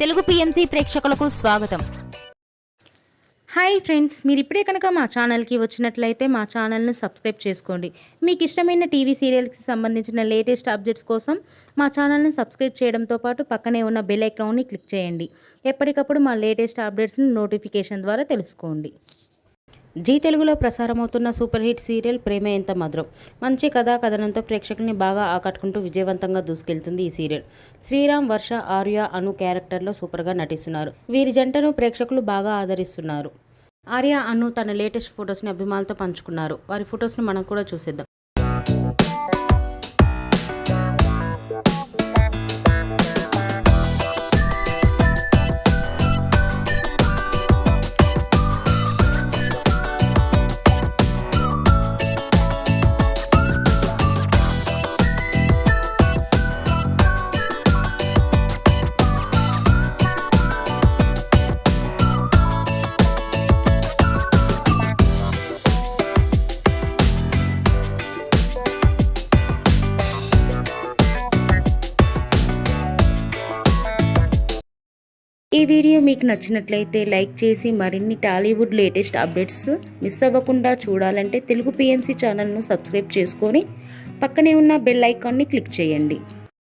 Telugu PMC ప్రేక్షకులకు స్వాగతం. Hi friends, మీరు ఇప్పుడే కనుక మా ఛానల్కి వచ్చినట్లయితే మా ఛానల్ని సబ్స్క్రైబ్ చేసుకోండి. మీకు ఇష్టమైన టీవీ సీరియల్స్కి సంబంధించిన లేటెస్ట్ అప్డేట్స్ కోసం మా ఛానల్ని సబ్స్క్రైబ్ చేయడంతో పాటు పక్కనే ఉన్న బెల్ ఐకాన్ని క్లిక్ చేయండి. ఎప్పటికప్పుడు మా లేటెస్ట్ అప్డేట్స్ని నోటిఫికేషన్ ద్వారా తెలుసుకోండి. జీ తెలుగులో ప్రసారమవుతున్న సూపర్ హిట్ సీరియల్ ప్రేమ ఎంత మధురం. మంచి కథా కథనంతో ప్రేక్షకుల్ని బాగా ఆకట్టుకుంటూ విజయవంతంగా దూసుకెళ్తుంది ఈ సీరియల్. శ్రీరామ్, వర్ష, ఆర్య, అను క్యారెక్టర్లో సూపర్గా నటిస్తున్నారు. వీరి జంటను ప్రేక్షకులు బాగా ఆదరిస్తున్నారు. ఆర్య, అను తన లేటెస్ట్ ఫొటోస్ని అభిమానులతో పంచుకున్నారు. వారి ఫొటోస్ని మనం కూడా చూసేద్దాం. ఈ వీడియో మీకు నచ్చినట్లయితే లైక్ చేసి మరిన్ని టాలీవుడ్ లేటెస్ట్ అప్డేట్స్ మిస్ అవ్వకుండా చూడాలంటే తెలుగు పిఎంసి ఛానల్ను సబ్స్క్రైబ్ చేసుకొని పక్కనే ఉన్న బెల్ ఐకాన్ని క్లిక్ చేయండి.